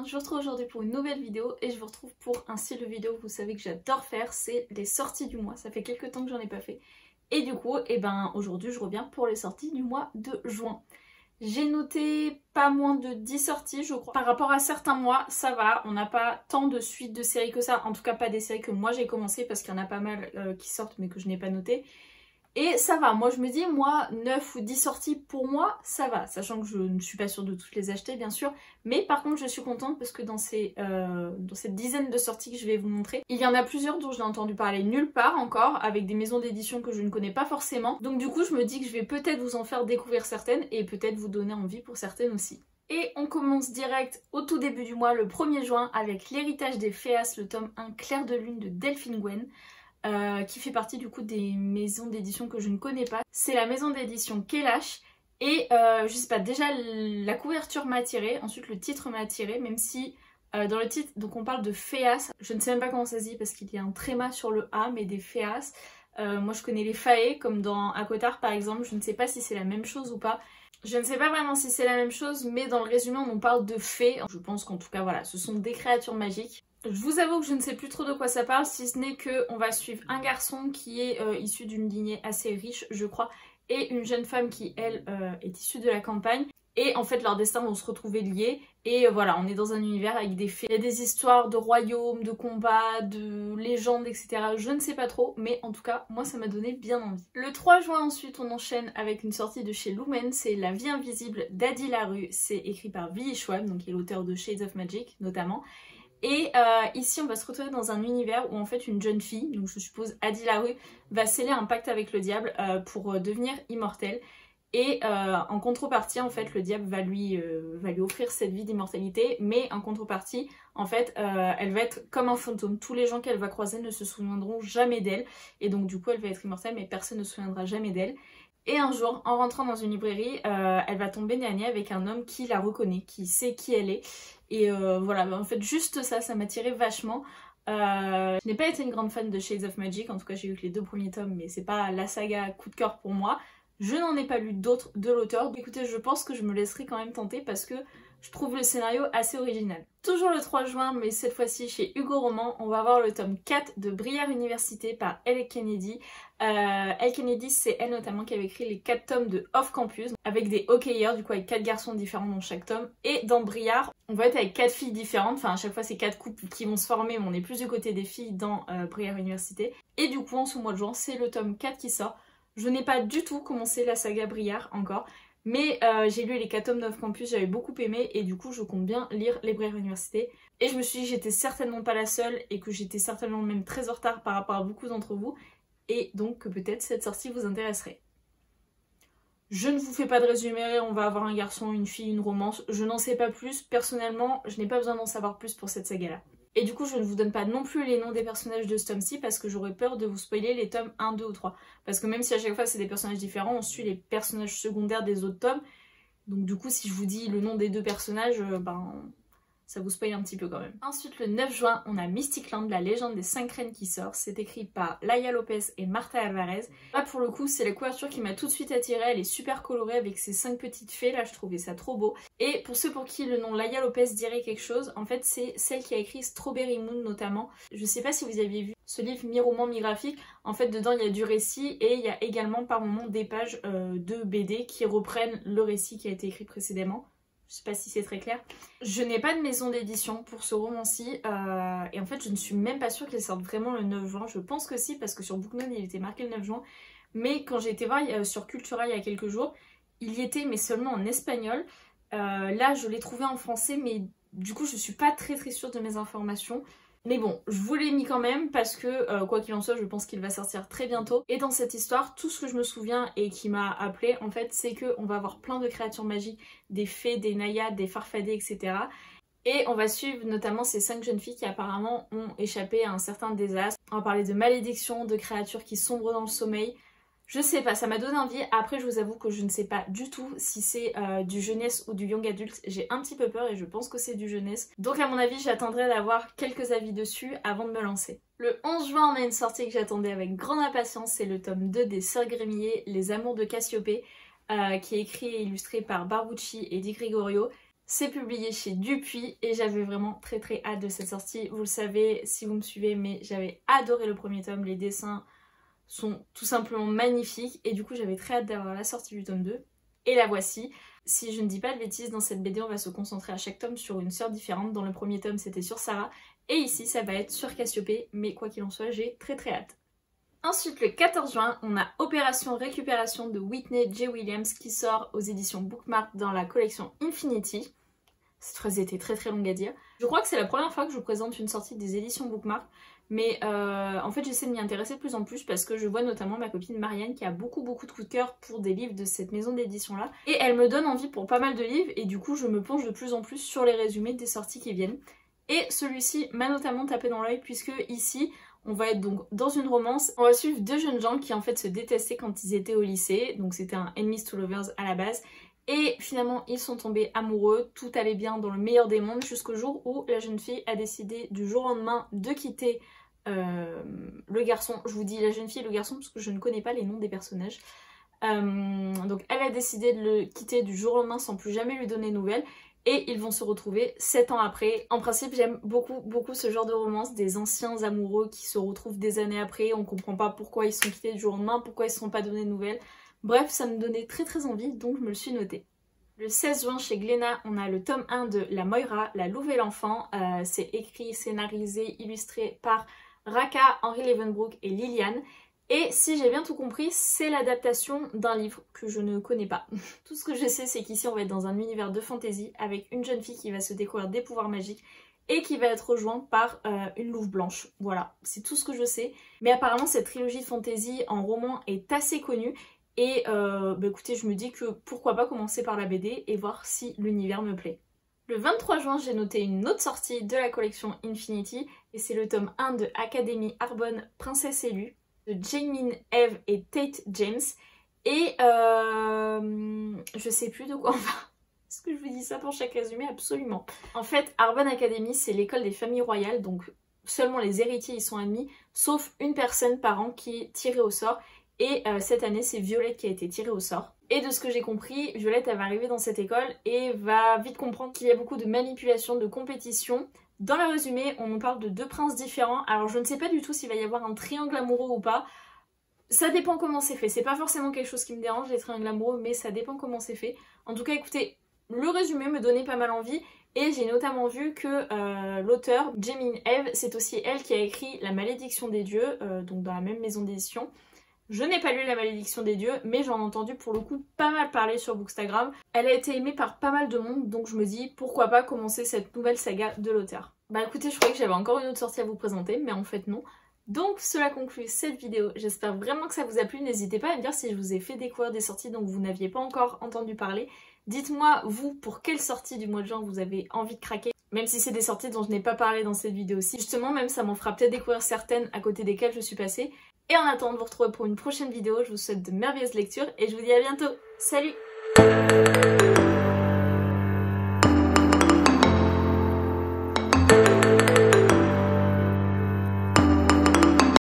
bien, je vous retrouve aujourd'hui pour une nouvelle vidéo et je vous retrouve pour un style de vidéo que vous savez que j'adore faire, c'est les sorties du mois. Ça fait quelques temps que j'en ai pas fait. Et du coup, aujourd'hui je reviens pour les sorties du mois de juin. J'ai noté pas moins de 10 sorties je crois. Par rapport à certains mois, ça va, on n'a pas tant de suites de séries que ça. En tout cas pas des séries que moi j'ai commencé parce qu'il y en a pas mal qui sortent mais que je n'ai pas noté. Et ça va, moi je me dis, 9 ou 10 sorties pour moi, ça va. Sachant que je ne suis pas sûre de toutes les acheter bien sûr. Mais par contre je suis contente parce que dans cette dizaine de sorties que je vais vous montrer, il y en a plusieurs dont je n'ai entendu parler nulle part encore, avec des maisons d'édition que je ne connais pas forcément. Donc du coup je me dis que je vais peut-être vous en faire découvrir certaines et peut-être vous donner envie pour certaines aussi. Et on commence direct au tout début du mois, le 1er juin, avec L'héritage des Phéas, le tome 1 Clair de Lune de Delphine Gwen. Qui fait partie du coup des maisons d'édition que je ne connais pas. C'est la maison d'édition Kelash et je sais pas, déjà la couverture m'a attirée, ensuite le titre m'a attirée, même si dans le titre donc on parle de Phéas, je ne sais même pas comment ça se dit parce qu'il y a un tréma sur le A, mais des Phéas. Moi je connais les Fae comme dans Akotar par exemple, je ne sais pas si c'est la même chose ou pas. Je ne sais pas vraiment si c'est la même chose, mais dans le résumé on parle de fées. Je pense qu'en tout cas voilà, ce sont des créatures magiques. Je vous avoue que je ne sais plus trop de quoi ça parle, si ce n'est qu'on va suivre un garçon qui est issu d'une lignée assez riche, je crois, et une jeune femme qui, elle, est issue de la campagne. Et en fait, leurs destins vont se retrouver liés. Et voilà, on est dans un univers avec des fées. Il y a des histoires de royaumes, de combats, de légendes, etc. Je ne sais pas trop, mais en tout cas, moi, ça m'a donné bien envie. Le 3 juin, ensuite, on enchaîne avec une sortie de chez Lumen. C'est La vie invisible d'Adi Larue. C'est écrit par Villy Schwab, donc qui est l'auteur de Shades of Magic, notamment. Et ici on va se retrouver dans un univers où en fait une jeune fille, donc je suppose Adi Larue, va sceller un pacte avec le diable pour devenir immortelle. Et en contrepartie en fait le diable va lui offrir cette vie d'immortalité, mais en contrepartie en fait elle va être comme un fantôme. Tous les gens qu'elle va croiser ne se souviendront jamais d'elle et donc du coup elle va être immortelle mais personne ne se souviendra jamais d'elle. Et un jour, en rentrant dans une librairie, elle va tomber nez à nez avec un homme qui la reconnaît, qui sait qui elle est. Et voilà, en fait juste ça m'a tiré vachement. Je n'ai pas été une grande fan de Shades of Magic, en tout cas j'ai eu que les 2 premiers tomes, mais c'est pas la saga coup de cœur pour moi. Je n'en ai pas lu d'autres de l'auteur. Écoutez, je pense que je me laisserai quand même tenter parce que je trouve le scénario assez original. Toujours le 3 juin, mais cette fois-ci chez Hugo Roman, on va voir le tome 4 de Briare Université par Elle Kennedy. Elle Kennedy, c'est elle notamment qui avait écrit les 4 tomes de Off Campus, avec des hockeyeurs, du coup avec 4 garçons différents dans chaque tome. Et dans Briare, on va être avec 4 filles différentes, enfin à chaque fois c'est 4 couples qui vont se former, mais on est plus du côté des filles dans Briare Université. Et du coup en ce mois de juin, c'est le tome 4 qui sort. Je n'ai pas du tout commencé la saga Briare encore, mais j'ai lu les 4 tomes d'Off Campus, j'avais beaucoup aimé et du coup je compte bien lire les Briare Université. Et je me suis dit que j'étais certainement pas la seule et que j'étais certainement même très en retard par rapport à beaucoup d'entre vous et donc que peut-être cette sortie vous intéresserait. Je ne vous fais pas de résumé, on va avoir un garçon, une fille, une romance, je n'en sais pas plus. Personnellement, je n'ai pas besoin d'en savoir plus pour cette saga-là. Et du coup, je ne vous donne pas non plus les noms des personnages de ce tome-ci parce que j'aurais peur de vous spoiler les tomes 1, 2 ou 3. Parce que même si à chaque fois c'est des personnages différents, on suit les personnages secondaires des autres tomes. Donc du coup, si je vous dis le nom des 2 personnages, ça vous spoil un petit peu quand même. Ensuite, le 9 juin, on a Mystic Land, la légende des 5 reines qui sort. C'est écrit par Laia Lopez et Marta Alvarez. Là, pour le coup, c'est la couverture qui m'a tout de suite attirée. Elle est super colorée avec ses 5 petites fées. Là, je trouvais ça trop beau. Et pour ceux pour qui le nom Laia Lopez dirait quelque chose, en fait, c'est celle qui a écrit Strawberry Moon notamment. Je sais pas si vous aviez vu ce livre mi-roman, mi-graphique. En fait, dedans, il y a du récit et il y a également par moments des pages de BD qui reprennent le récit qui a été écrit précédemment. Je sais pas si c'est très clair. Je n'ai pas de maison d'édition pour ce roman-ci et en fait je ne suis même pas sûre qu'il sorte vraiment le 9 juin. Je pense que si parce que sur Booknote il était marqué le 9 juin. Mais quand j'ai été voir sur Cultura il y a quelques jours, il y était mais seulement en espagnol. Là je l'ai trouvé en français mais du coup je suis pas très sûre de mes informations. Mais bon, je vous l'ai mis quand même parce que quoi qu'il en soit, je pense qu'il va sortir très bientôt. Et dans cette histoire, tout ce que je me souviens et qui m'a appelé en fait, c'est qu'on va avoir plein de créatures magiques, des fées, des naïades, des farfadets, etc. Et on va suivre notamment ces 5 jeunes filles qui apparemment ont échappé à un certain désastre. On va parler de malédictions, de créatures qui sombrent dans le sommeil. Je sais pas, ça m'a donné envie. Après, je vous avoue que je ne sais pas du tout si c'est du jeunesse ou du young adulte. J'ai un petit peu peur et je pense que c'est du jeunesse. Donc à mon avis, j'attendrai d'avoir quelques avis dessus avant de me lancer. Le 11 juin, on a une sortie que j'attendais avec grande impatience. C'est le tome 2 des Sœurs Grémillet, Les Amours de Cassiopée, qui est écrit et illustré par Barucci et Di Gregorio. C'est publié chez Dupuis et j'avais vraiment très hâte de cette sortie. Vous le savez si vous me suivez, mais j'avais adoré le premier tome. Les dessins sont tout simplement magnifiques et du coup j'avais très hâte d'avoir la sortie du tome 2. Et la voici. Si je ne dis pas de bêtises, dans cette BD on va se concentrer à chaque tome sur une sœur différente. Dans le premier tome c'était sur Sarah et ici ça va être sur Cassiopée, mais quoi qu'il en soit j'ai très hâte. Ensuite, le 14 juin, on a Opération Récupération de Whitney J. Williams qui sort aux éditions Bookmark dans la collection Infinity. Cette phrase était très longue à dire. Je crois que c'est la première fois que je vous présente une sortie des éditions Bookmark, mais en fait j'essaie de m'y intéresser de plus en plus parce que je vois notamment ma copine Marianne qui a beaucoup de coups de cœur pour des livres de cette maison d'édition là. Et elle me donne envie pour pas mal de livres et du coup je me penche de plus en plus sur les résumés des sorties qui viennent. Et celui-ci m'a notamment tapé dans l'œil puisque ici... on va être donc dans une romance, on va suivre deux jeunes gens qui en fait se détestaient quand ils étaient au lycée, donc c'était un enemies to lovers à la base, et finalement ils sont tombés amoureux, tout allait bien dans le meilleur des mondes jusqu'au jour où la jeune fille a décidé du jour au lendemain de quitter le garçon. Je vous dis la jeune fille et le garçon parce que je ne connais pas les noms des personnages. Donc elle a décidé de le quitter du jour au lendemain sans plus jamais lui donner de nouvelles. Et ils vont se retrouver 7 ans après. En principe, j'aime beaucoup ce genre de romance, des anciens amoureux qui se retrouvent des années après. On comprend pas pourquoi ils sont quittés du jour au lendemain, pourquoi ils ne se sont pas donné de nouvelles. Bref, ça me donnait très envie, donc je me le suis noté. Le 16 juin, chez Glénat, on a le tome 1 de La Moira, la Louve et l'Enfant. C'est écrit, scénarisé, illustré par Raka, Henry Levenbrook et Liliane. Et si j'ai bien tout compris, c'est l'adaptation d'un livre que je ne connais pas. Tout ce que je sais, c'est qu'ici on va être dans un univers de fantasy avec une jeune fille qui va se découvrir des pouvoirs magiques et qui va être rejointe par une louve blanche. Voilà, c'est tout ce que je sais. Mais apparemment cette trilogie de fantasy en roman est assez connue et écoutez, je me dis que pourquoi pas commencer par la BD et voir si l'univers me plaît. Le 23 juin, j'ai noté une autre sortie de la collection Infinity et c'est le tome 1 de Académie Arbonne Princesse Élue de Jaemin Eve et Tate James. Et je sais plus de quoi on va. Est-ce que je vous dis ça pour chaque résumé? Absolument. En fait, Arbonne Academy, c'est l'école des familles royales, donc seulement les héritiers y sont admis, sauf une personne par an qui est tirée au sort. Et cette année, c'est Violette qui a été tirée au sort. Et de ce que j'ai compris, Violette elle va arriver dans cette école et va vite comprendre qu'il y a beaucoup de manipulation, de compétition. Dans le résumé, on nous parle de deux princes différents. Alors je ne sais pas du tout s'il va y avoir un triangle amoureux ou pas. Ça dépend comment c'est fait. C'est pas forcément quelque chose qui me dérange, les triangles amoureux, mais ça dépend comment c'est fait. En tout cas, écoutez, le résumé me donnait pas mal envie. Et j'ai notamment vu que l'auteur, Jaemin Eve, c'est aussi elle qui a écrit La Malédiction des Dieux, donc dans la même maison d'édition. Je n'ai pas lu La Malédiction des Dieux, mais j'en ai entendu pour le coup pas mal parler sur Bookstagram. Elle a été aimée par pas mal de monde, donc je me dis pourquoi pas commencer cette nouvelle saga de l'auteur. Bah écoutez, je croyais que j'avais encore une autre sortie à vous présenter, mais en fait non. Donc cela conclut cette vidéo, j'espère vraiment que ça vous a plu. N'hésitez pas à me dire si je vous ai fait découvrir des sorties dont vous n'aviez pas encore entendu parler. Dites-moi, vous, pour quelle sortie du mois de juin vous avez envie de craquer, même si c'est des sorties dont je n'ai pas parlé dans cette vidéo-ci. Justement, même ça m'en fera peut-être découvrir certaines à côté desquelles je suis passée. Et en attendant de vous retrouver pour une prochaine vidéo, je vous souhaite de merveilleuses lectures et je vous dis à bientôt. Salut!